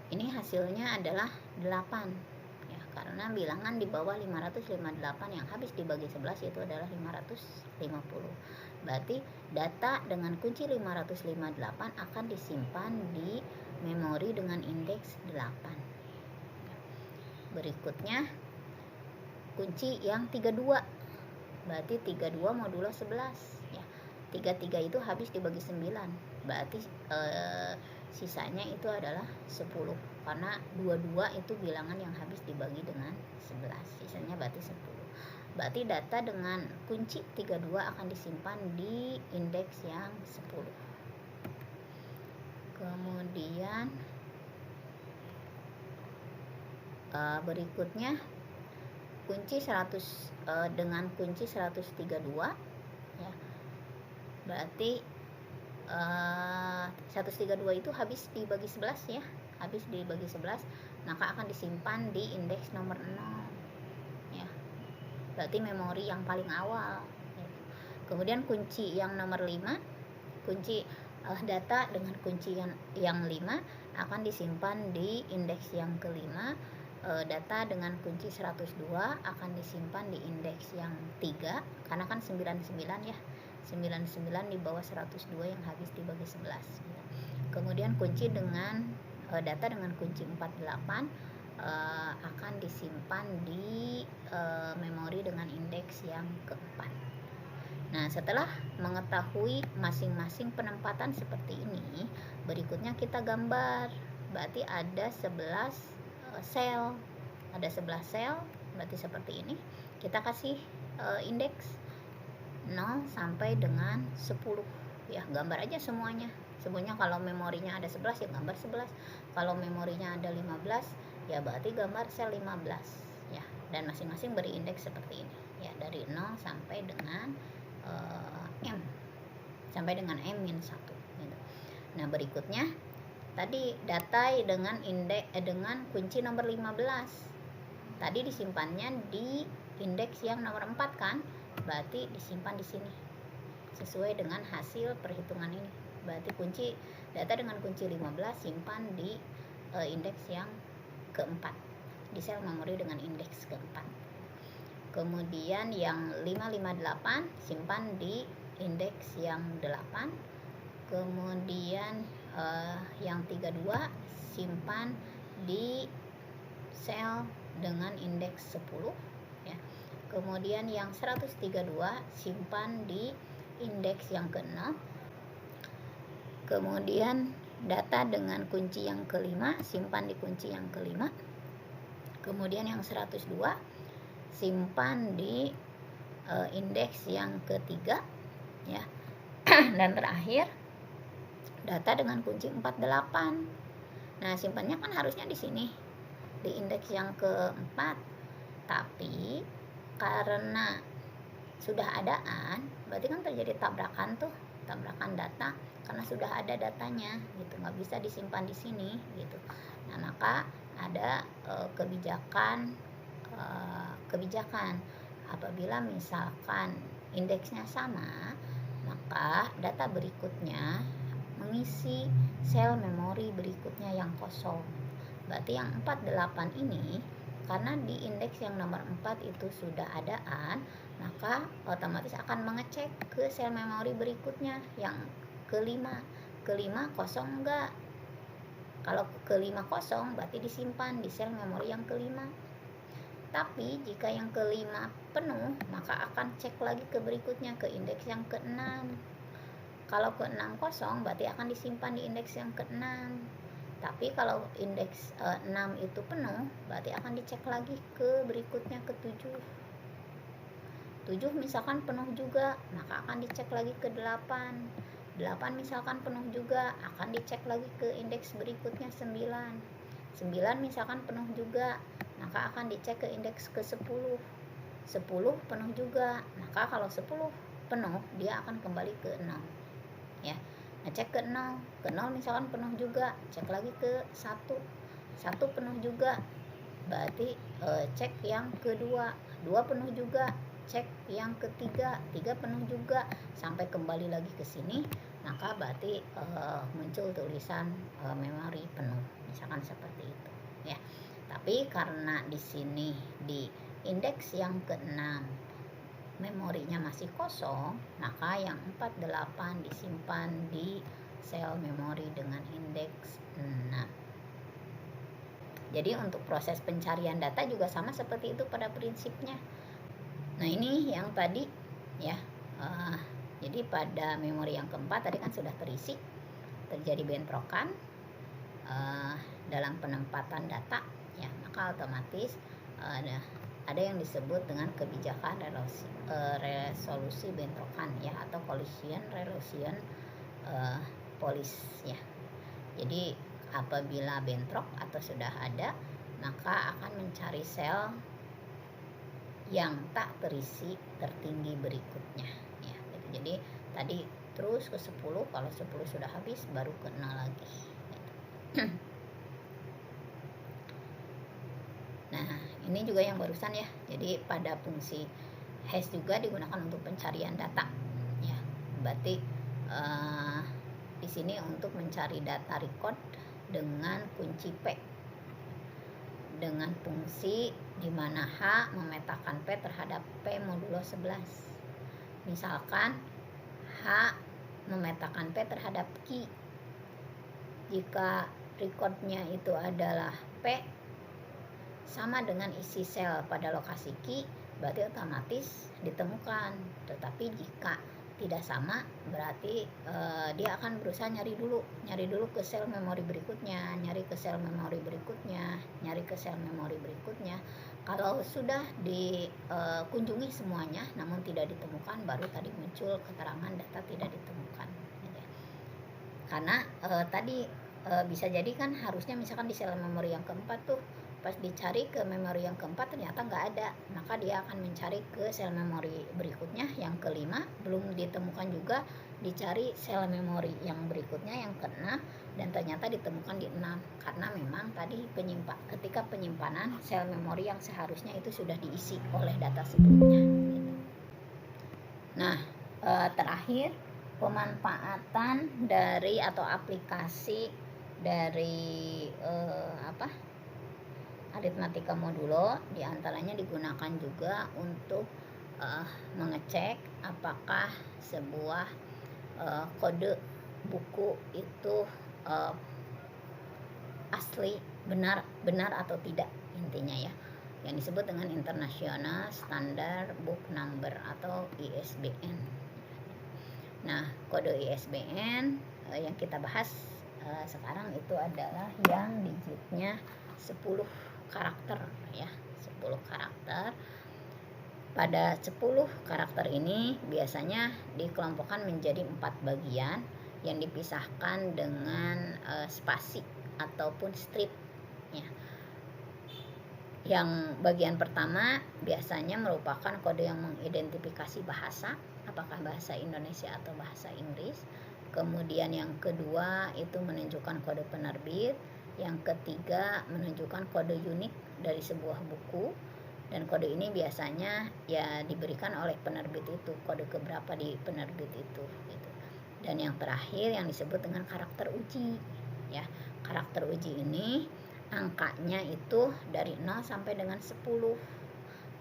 ini hasilnya adalah 8 ya, karena bilangan di bawah 558 yang habis dibagi 11 itu adalah 550. Berarti data dengan kunci 558 akan disimpan di memori dengan indeks 8. Berikutnya kunci yang 32. Berarti 32 modulo 11 ya. 33 itu habis dibagi 9. Berarti sisanya itu adalah 10 karena 22 itu bilangan yang habis dibagi dengan 11. Sisanya berarti 10. Berarti data dengan kunci 32 akan disimpan di indeks yang 10. Kemudian berikutnya kunci 100 dengan kunci 132 ya. Berarti 132 itu habis dibagi 11 ya, habis dibagi 11 maka akan disimpan di indeks nomor 0 ya. Berarti memori yang paling awal ya. Kemudian kunci yang nomor 5, kunci data dengan kunci yang 5 akan disimpan di indeks yang kelima. Data dengan kunci 102 akan disimpan di indeks yang 3 karena kan 99 ya. 99 di bawah 102 yang habis dibagi 11. Kemudian kunci dengan data dengan kunci 48 akan disimpan di memori dengan indeks yang keempat. Nah, setelah mengetahui masing-masing penempatan seperti ini, berikutnya kita gambar. Berarti ada 11 sel. Ada 11 sel, berarti seperti ini. Kita kasih indeks 0 sampai dengan 10 ya, gambar aja semuanya. Kalau memorinya ada 11 ya gambar 11. Kalau memorinya ada 15 ya berarti gambar sel 15 ya. Dan masing-masing beri indeks seperti ini ya, dari 0 sampai dengan M sampai dengan M-1 gitu. Nah, berikutnya tadi data dengan indeks dengan kunci nomor 15. Tadi disimpannya di indeks yang nomor 4 kan? Berarti disimpan di sini sesuai dengan hasil perhitungan ini. Berarti kunci data dengan kunci 15 simpan di indeks yang keempat, di sel memori dengan indeks keempat. Kemudian yang 558 simpan di indeks yang 8. Kemudian yang 32 simpan di sel dengan indeks 10 ya. Kemudian yang 132 simpan di indeks yang ke-6. Kemudian data dengan kunci yang kelima simpan di kunci yang kelima. Kemudian yang 102 simpan di indeks yang ketiga ya. Dan terakhir data dengan kunci 48. Nah, simpannya kan harusnya di sini di indeks yang keempat, tapi karena sudah adaan berarti kan terjadi tabrakan data karena sudah ada datanya gitu, nggak bisa disimpan di sini gitu. Nah, maka ada kebijakan apabila misalkan indeksnya sama, maka data berikutnya mengisi sel memori berikutnya yang kosong. Berarti yang 48 ini Karena di indeks yang nomor 4 itu sudah ada an, maka otomatis akan mengecek ke sel memori berikutnya yang kelima. Kelima kosong enggak? Kalau kelima kosong berarti disimpan di sel memori yang kelima. Tapi jika yang kelima penuh, maka akan cek lagi ke berikutnya, ke indeks yang keenam. Kalau keenam kosong berarti akan disimpan di indeks yang keenam. Tapi kalau indeks 6 itu penuh, berarti akan dicek lagi ke berikutnya, ke 7. 7 misalkan penuh juga, maka akan dicek lagi ke 8. 8 misalkan penuh juga, akan dicek lagi ke indeks berikutnya 9. 9 misalkan penuh juga, maka akan dicek ke indeks ke 10. 10 penuh juga, maka kalau 10 penuh, dia akan kembali ke 0. Ya. Cek ke 0, ke 0 misalkan penuh juga, cek lagi ke 1. 1 penuh juga, berarti cek yang kedua. 2 penuh juga, cek yang ketiga. 3 penuh juga, sampai kembali lagi ke sini, maka berarti muncul tulisan memori penuh, misalkan seperti itu ya. Tapi karena di sini di indeks yang ke-6 memorinya masih kosong, maka yang 48 disimpan di sel memori dengan indeks 6. Jadi untuk proses pencarian data juga sama seperti itu pada prinsipnya. Nah ini yang tadi ya, jadi pada memori yang keempat tadi kan sudah terisi, terjadi bentrokan dalam penempatan data ya, maka otomatis ada yang disebut dengan kebijakan resolusi bentrokan ya, atau collision resolution policy ya. Jadi apabila bentrok atau sudah ada, maka akan mencari sel yang tak terisi tertinggi berikutnya ya gitu. Jadi tadi terus ke 10, kalau 10 sudah habis baru ke 0 lagi gitu. Nah ini juga yang barusan ya, jadi pada fungsi hash juga digunakan untuk pencarian data ya. Berarti di sini untuk mencari data record dengan kunci P dengan fungsi di mana H memetakan P terhadap P modulo 11. Misalkan H memetakan P terhadap key. Jika recordnya itu adalah P sama dengan isi sel pada lokasi key, berarti otomatis ditemukan. Tetapi jika tidak sama, berarti dia akan berusaha nyari dulu ke sel memori berikutnya, nyari ke sel memori berikutnya. Kalau sudah dikunjungi semuanya namun tidak ditemukan, baru tadi muncul keterangan data tidak ditemukan gitu. Karena tadi bisa jadi kan harusnya misalkan di sel memori yang keempat tuh, pas dicari ke memori yang keempat ternyata nggak ada, maka dia akan mencari ke sel memori berikutnya yang kelima, belum ditemukan juga, dicari sel memori yang berikutnya yang keenam, dan ternyata ditemukan di 6, karena memang tadi ketika penyimpanan sel memori yang seharusnya itu sudah diisi oleh data sebelumnya gitu. Nah terakhir, pemanfaatan dari atau aplikasi dari aritmatika modulo, diantaranya digunakan juga untuk mengecek apakah sebuah kode buku itu asli, benar atau tidak, intinya ya, yang disebut dengan International Standard Book Number atau ISBN. Nah kode ISBN yang kita bahas sekarang itu adalah yang digitnya 10 karakter ya, 10 karakter. Pada 10 karakter ini biasanya dikelompokkan menjadi 4 bagian yang dipisahkan dengan spasi ataupun strip ya. Yang bagian pertama biasanya merupakan kode yang mengidentifikasi bahasa, apakah bahasa Indonesia atau bahasa Inggris. Kemudian yang kedua itu menunjukkan kode penerbit. Yang ketiga menunjukkan kode unik dari sebuah buku, dan kode ini biasanya ya diberikan oleh penerbit itu, kode keberapa di penerbit itu gitu. Dan yang terakhir yang disebut dengan karakter uji ya. Karakter uji ini angkanya itu dari 0 sampai dengan 10.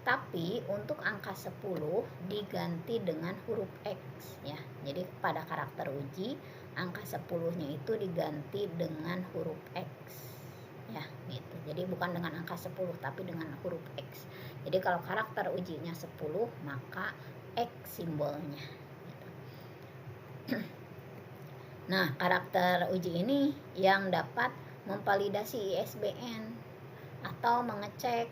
Tapi untuk angka 10 diganti dengan huruf X ya. Jadi pada karakter uji angka 10-nya itu diganti dengan huruf X ya gitu. Jadi bukan dengan angka 10 tapi dengan huruf X. Jadi kalau karakter ujinya 10 maka X simbolnya gitu. Nah, karakter uji ini yang dapat memvalidasi ISBN atau mengecek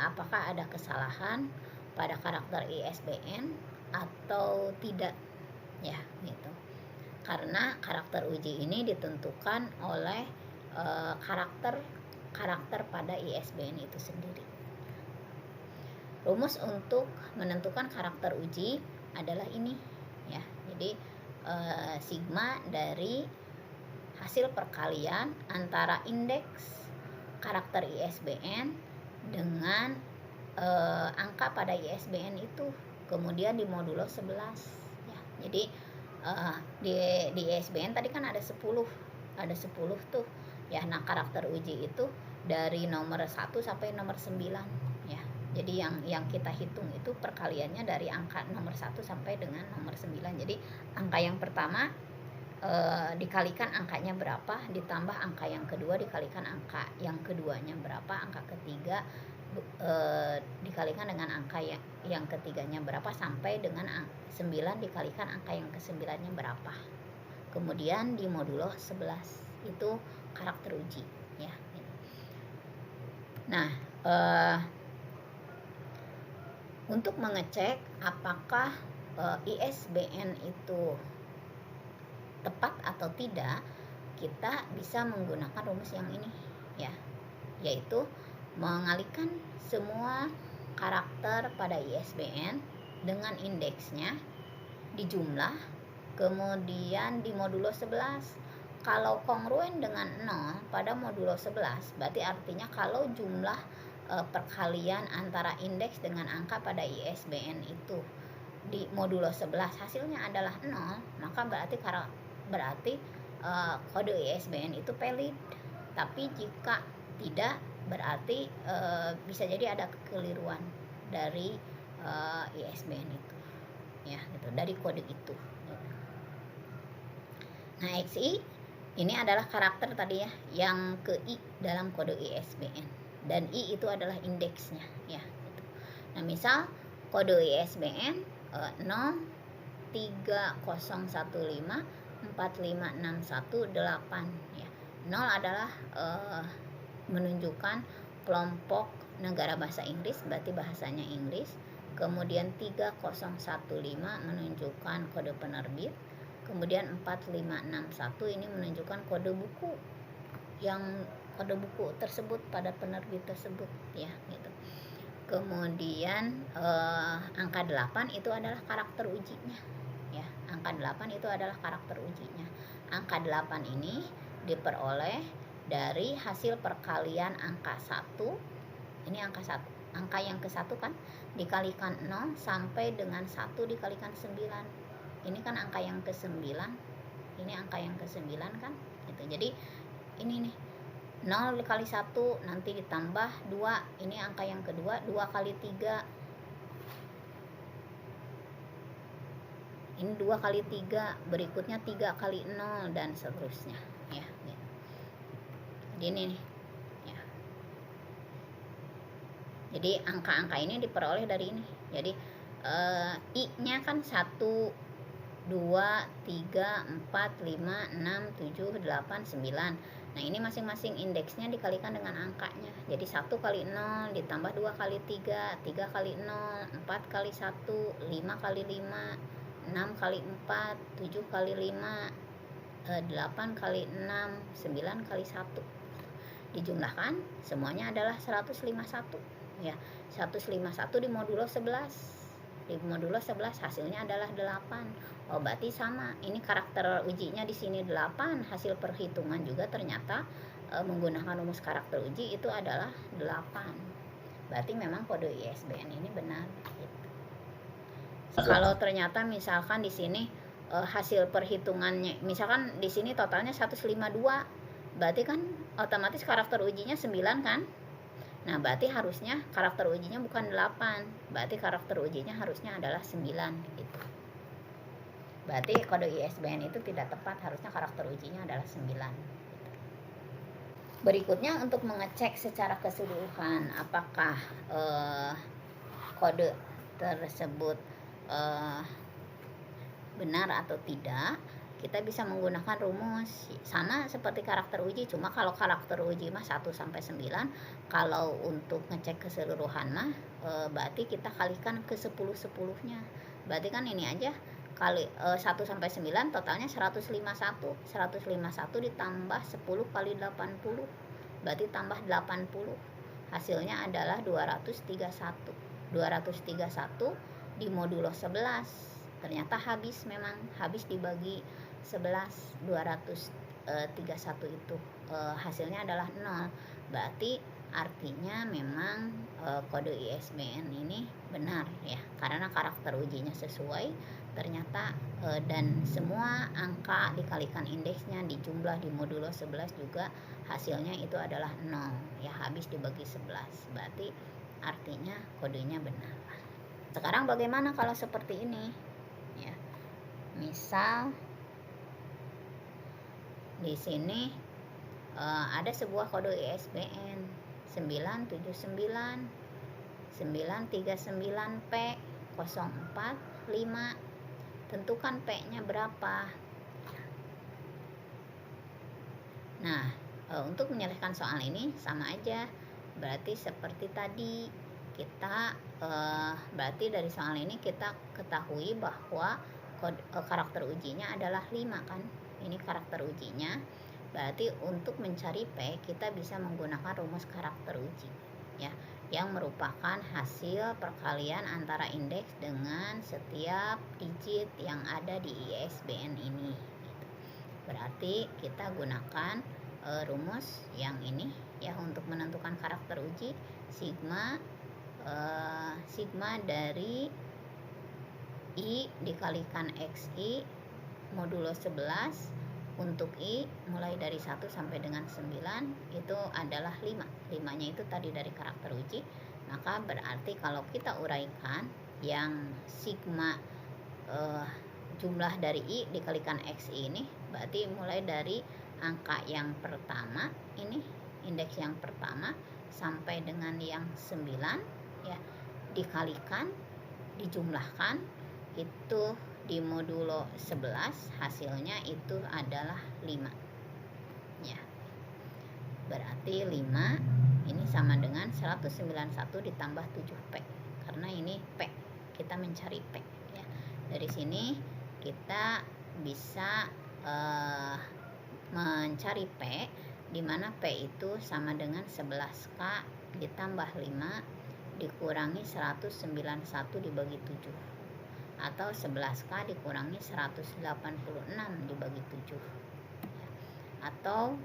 apakah ada kesalahan pada karakter ISBN atau tidak ya gitu. Karena karakter uji ini ditentukan oleh karakter pada ISBN itu sendiri. Rumus untuk menentukan karakter uji adalah ini ya. Jadi sigma dari hasil perkalian antara indeks karakter ISBN dengan angka pada ISBN itu, kemudian di modulo 11 ya. Jadi di ISBN tadi kan ada 10 tuh ya. Nah, karakter uji itu dari nomor 1 sampai nomor 9 ya. Jadi yang kita hitung itu perkaliannya dari angka nomor 1 sampai dengan nomor 9. Jadi angka yang pertama dikalikan angkanya berapa, ditambah angka yang kedua dikalikan angka yang keduanya berapa, angka ketiga dikalikan dengan angka yang ketiganya berapa, sampai dengan 9 dikalikan angka yang ke-9-nya berapa. Kemudian di modulo 11 itu karakter uji ya. Nah, untuk mengecek apakah ISBN itu tepat atau tidak, kita bisa menggunakan rumus yang ini ya, yaitu mengalihkan semua karakter pada ISBN dengan indeksnya dijumlah, kemudian di modulo 11 kalau kongruen dengan 0 pada modulo 11 berarti artinya kalau jumlah perkalian antara indeks dengan angka pada ISBN itu di modulo 11 hasilnya adalah 0, maka berarti kode ISBN itu valid. Tapi jika tidak, berarti bisa jadi ada kekeliruan dari ISBN itu ya gitu, dari kode itu. Nah, XI ini adalah karakter tadi ya, yang ke I dalam kode ISBN, dan I itu adalah indeksnya ya gitu. Nah, misal kode ISBN 0301545618 ya. 0 adalah menunjukkan kelompok negara bahasa Inggris, berarti bahasanya Inggris. Kemudian 3015 menunjukkan kode penerbit. Kemudian 4561 ini menunjukkan kode buku, yang kode buku tersebut pada penerbit tersebut ya gitu. Kemudian angka 8 itu adalah karakter ujinya ya. Angka 8 itu adalah karakter ujinya. Angka 8 ini diperoleh dari hasil perkalian angka 1. Ini angka 1, angka yang ke-1 kan, dikalikan 0 sampai dengan 1 dikalikan 9. Ini kan angka yang ke-9. Ini angka yang ke-9 kan gitu. Jadi ini nih 0 dikali 1 nanti ditambah 2, ini angka yang kedua, 2 kali 3 ini 2 kali 3, berikutnya 3 kali 0 dan seterusnya ya gitu. Jadi ini nih ya. Jadi angka-angka ini diperoleh dari ini. Jadi I nya kan 1 2, 3, 4, 5, 6, 7, 8, 9. Nah, ini masing-masing indeksnya dikalikan dengan angkanya. Jadi 1 kali 0 ditambah 2 kali 3, 3 kali 0, 4 kali 1, 5 kali 5, 6 kali 4, 7 kali 5, 8 kali 6, 9 kali 1. Dijumlahkan semuanya adalah 151 ya. 151 di modulo 11. Di modulo 11 hasilnya adalah 8. Oh, berarti sama. Ini karakter ujinya di sini 8, hasil perhitungan juga ternyata menggunakan rumus karakter uji itu adalah 8. Berarti memang kode ISBN ini benar gitu. Kalau ternyata misalkan di sini hasil perhitungannya misalkan di sini totalnya 152, berarti kan otomatis karakter ujinya 9 kan. Nah, berarti harusnya karakter ujinya bukan 8. Berarti karakter ujinya harusnya adalah 9 gitu. Berarti kode ISBN itu tidak tepat, harusnya karakter ujinya adalah 9 gitu. Berikutnya untuk mengecek secara keseluruhan apakah kode tersebut benar atau tidak, kita bisa menggunakan rumus sama seperti karakter uji, cuma kalau karakter uji mah 1 sampai 9, kalau untuk ngecek keseluruhan mah berarti kita kalikan ke 10/10-nya. Berarti kan ini aja kali 1 sampai 9 totalnya 151. 151 ditambah 10 kali 80 berarti tambah 80. Hasilnya adalah 231. 231 di modulo 11. Ternyata memang habis dibagi 11. 231 itu hasilnya adalah 0. Berarti artinya memang kode ISBN ini benar ya, karena karakter ujinya sesuai ternyata, dan semua angka dikalikan indeksnya dijumlah di modulo 11 juga hasilnya itu adalah 0 ya, habis dibagi 11. Berarti artinya kodenya benar. Sekarang bagaimana kalau seperti ini ya, misal di sini ada sebuah kode ISBN 979 939P 045. Tentukan P-nya berapa. Nah, untuk menyelesaikan soal ini sama aja. Berarti seperti tadi kita berarti dari soal ini kita ketahui bahwa karakter ujinya adalah 5 kan. Ini karakter ujinya. Berarti untuk mencari P kita bisa menggunakan rumus karakter uji ya, yang merupakan hasil perkalian antara indeks dengan setiap digit yang ada di ISBN ini. Berarti kita gunakan rumus yang ini ya untuk menentukan karakter uji. Sigma dari I dikalikan XI modulo 11 untuk I mulai dari 1 sampai dengan 9 itu adalah 5. 5-nya itu tadi dari karakter uji. Maka berarti kalau kita uraikan yang sigma jumlah dari I dikalikan XI ini, berarti mulai dari angka yang pertama ini, indeks yang pertama sampai dengan yang 9 ya, dikalikan, dijumlahkan, itu di modulo 11 hasilnya itu adalah 5 ya. Berarti 5 ini sama dengan 191 ditambah 7P, karena ini P, kita mencari P ya. Dari sini kita bisa mencari P, di mana P itu sama dengan 11K ditambah 5 dikurangi 191 dibagi 7, atau 11K dikurangi 186 dibagi 7 ya. Atau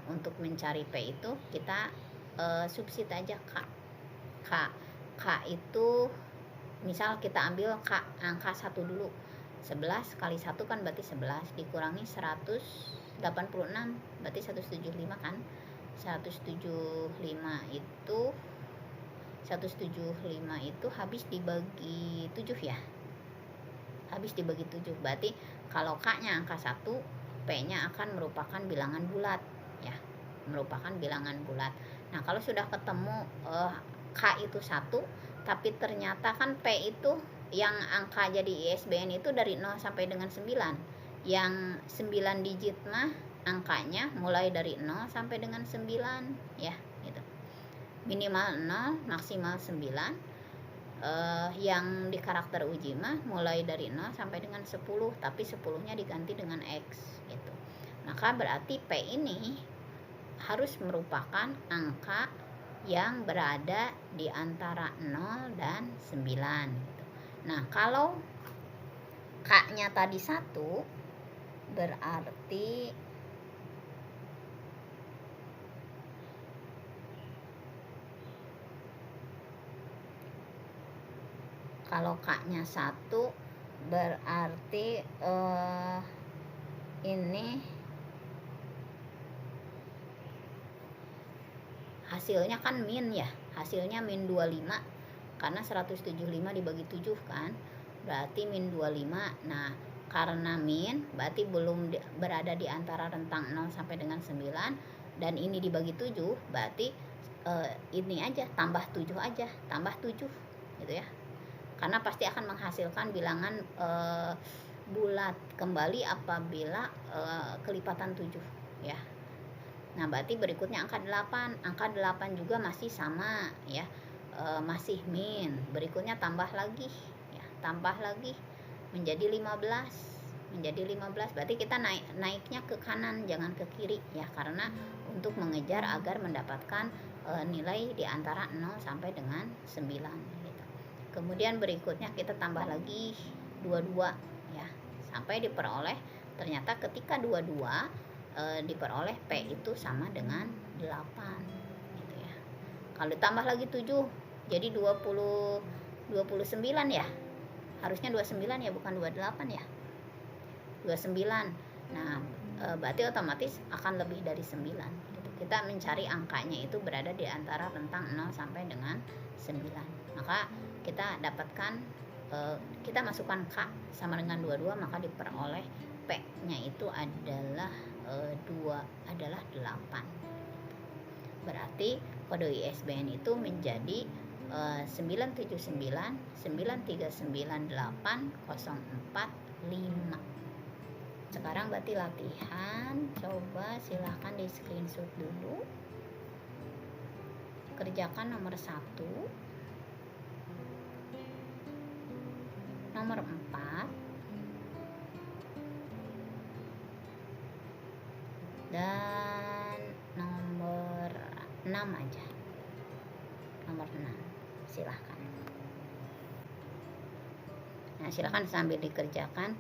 untuk mencari P itu kita substitusi aja K itu misal kita ambil K angka 1 dulu. 11 kali 1 kan berarti 11 dikurangi 186 berarti 175 kan. 175 itu habis dibagi 7 ya. Habis dibagi 7 berarti kalau K-nya angka 1, P-nya akan merupakan bilangan bulat ya. Merupakan bilangan bulat. Nah, kalau sudah ketemu K itu 1, tapi ternyata kan P itu yang angka jadi ISBN itu dari 0 sampai dengan 9. Yang 9 digit mah angkanya mulai dari 0 sampai dengan 9 ya gitu. Minimal 0, maksimal 9. Yang di karakter uji mah mulai dari 0 sampai dengan 10, tapi 10-nya diganti dengan X gitu. Maka berarti P ini harus merupakan angka yang berada di antara 0 dan 9 gitu. Nah, kalau K-nya tadi 1 berarti kalau K-nya 1 berarti ini hasilnya kan min ya, hasilnya min 25 karena 175 dibagi 7 kan, berarti min 25. Nah karena min berarti belum berada di antara rentang 0 sampai dengan 9, dan ini dibagi 7 berarti ini aja tambah 7 aja, tambah 7 gitu ya, karena pasti akan menghasilkan bilangan bulat kembali apabila kelipatan 7 ya. Nah berarti berikutnya angka 8, angka 8 juga masih sama ya, masih min, berikutnya tambah lagi ya, tambah lagi menjadi 15, berarti kita naiknya ke kanan jangan ke kiri ya, karena untuk mengejar agar mendapatkan nilai di antara 0 sampai dengan 9 gitu. Kemudian berikutnya kita tambah lagi 22 ya, sampai diperoleh ternyata ketika 22 diperoleh P itu sama dengan 8 gitu ya. Kalau ditambah lagi 7 jadi 29 ya, harusnya 29 ya, bukan 28 ya, 29. Nah berarti otomatis akan lebih dari 9 gitu. Kita mencari angkanya itu berada di antara rentang 0 sampai dengan 9, maka kita dapatkan kita masukkan K sama dengan 22, maka diperoleh P nya itu adalah 8. Berarti kode ISBN itu menjadi 979939804. Sekarang berarti latihan, coba silahkan di screenshot dulu, kerjakan nomor 1, nomor 4, dan nomor 6 aja, nomor 6 silahkan. Nah silahkan sambil dikerjakan